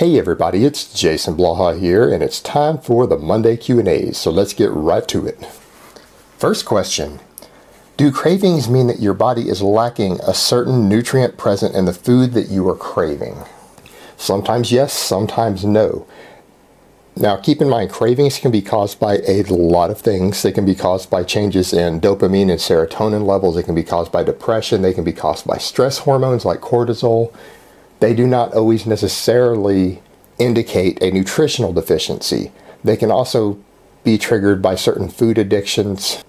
Hey everybody, it's Jason Blaha here, and it's time for the Monday Q&As, so let's get right to it. First question, do cravings mean that your body is lacking a certain nutrient present in the food that you are craving? Sometimes yes, sometimes no. Now keep in mind, cravings can be caused by a lot of things. They can be caused by changes in dopamine and serotonin levels. They can be caused by depression. They can be caused by stress hormones like cortisol. They do not always necessarily indicate a nutritional deficiency. They can also be triggered by certain food addictions.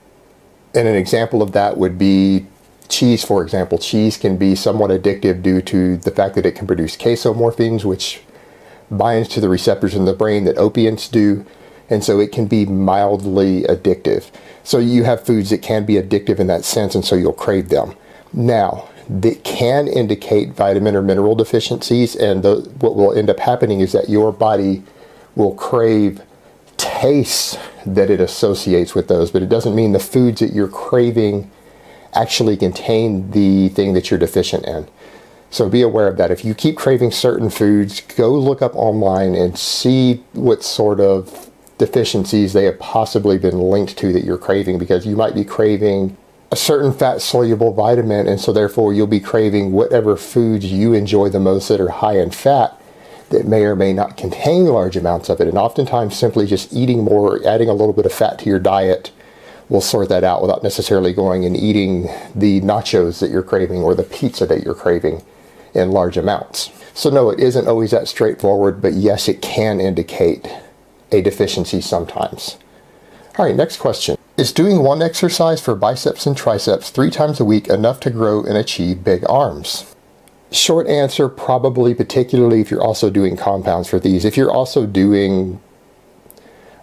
And an example of that would be cheese, for example. Cheese can be somewhat addictive due to the fact that it can produce casomorphins, which binds to the receptors in the brain that opiates do. And so it can be mildly addictive. So you have foods that can be addictive in that sense, and so you'll crave them. Now, that can indicate vitamin or mineral deficiencies, and what will end up happening is that your body will crave tastes that it associates with those, but it doesn't mean the foods that you're craving actually contain the thing that you're deficient in. So be aware of that. If you keep craving certain foods, go look up online and see what sort of deficiencies they have possibly been linked to that you're craving, because you might be craving a certain fat-soluble vitamin, and so therefore you'll be craving whatever foods you enjoy the most that are high in fat that may or may not contain large amounts of it. And oftentimes simply just eating more, or adding a little bit of fat to your diet will sort that out without necessarily going and eating the nachos that you're craving or the pizza that you're craving in large amounts. So no, it isn't always that straightforward, but yes, it can indicate a deficiency sometimes. All right, next question. Is doing one exercise for biceps and triceps 3 times a week enough to grow and achieve big arms? Short answer, probably, particularly if you're also doing compounds for these. If you're also doing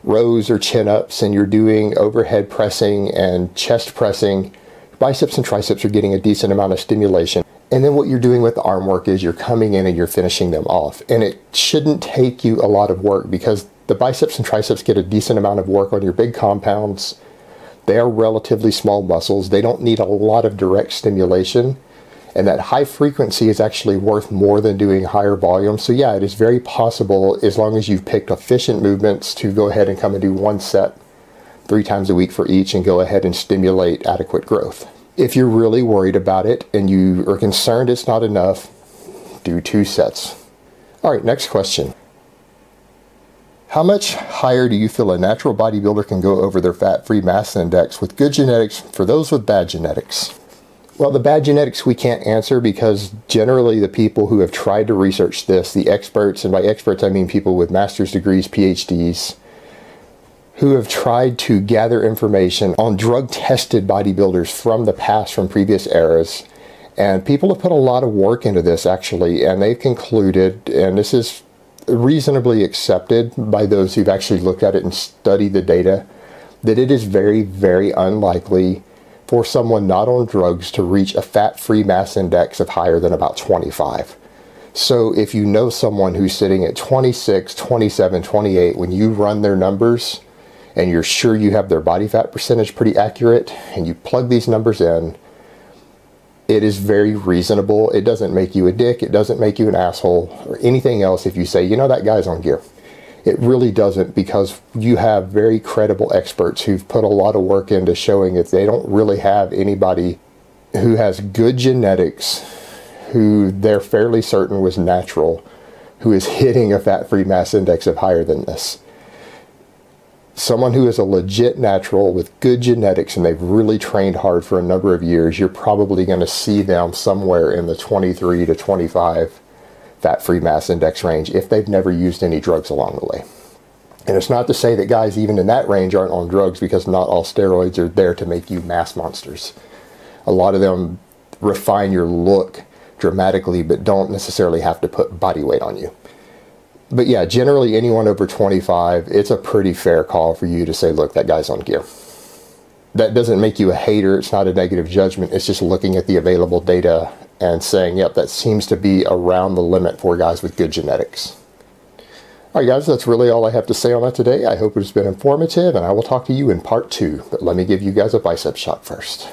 rows or chin-ups and you're doing overhead pressing and chest pressing, biceps and triceps are getting a decent amount of stimulation. And then what you're doing with the arm work is you're coming in and you're finishing them off. And it shouldn't take you a lot of work, because the biceps and triceps get a decent amount of work on your big compounds. They are relatively small muscles. They don't need a lot of direct stimulation. And that high frequency is actually worth more than doing higher volume. So yeah, it is very possible, as long as you've picked efficient movements, to go ahead and come and do one set 3 times a week for each and go ahead and stimulate adequate growth. If you're really worried about it and you are concerned it's not enough, do 2 sets. All right, next question. How much higher do you feel a natural bodybuilder can go over their fat-free mass index with good genetics for those with bad genetics? Well, the bad genetics we can't answer, because generally the people who have tried to research this, the experts, and by experts I mean people with master's degrees, PhDs, who have tried to gather information on drug-tested bodybuilders from the past, from previous eras. And people have put a lot of work into this, actually, and they've concluded, and this is reasonably accepted by those who've actually looked at it and studied the data, that it is very, very unlikely for someone not on drugs to reach a fat-free mass index of higher than about 25. So if you know someone who's sitting at 26, 27, 28, when you run their numbers and you're sure you have their body fat percentage pretty accurate, and you plug these numbers in, it is very reasonable. It doesn't make you a dick. It doesn't make you an asshole or anything else if you say, you know, that guy's on gear. It really doesn't, because you have very credible experts who've put a lot of work into showing that they don't really have anybody who has good genetics, who they're fairly certain was natural, who is hitting a fat-free mass index of higher than this. Someone who is a legit natural with good genetics and they've really trained hard for a number of years, you're probably going to see them somewhere in the 23 to 25 fat-free mass index range if they've never used any drugs along the way. And it's not to say that guys even in that range aren't on drugs, because not all steroids are there to make you mass monsters. A lot of them refine your look dramatically, but don't necessarily have to put body weight on you. But yeah, generally anyone over 25, it's a pretty fair call for you to say, look, that guy's on gear. That doesn't make you a hater. It's not a negative judgment. It's just looking at the available data and saying, yep, that seems to be around the limit for guys with good genetics. All right, guys, that's really all I have to say on that today. I hope it's been informative, and I will talk to you in part 2. But let me give you guys a bicep shot first.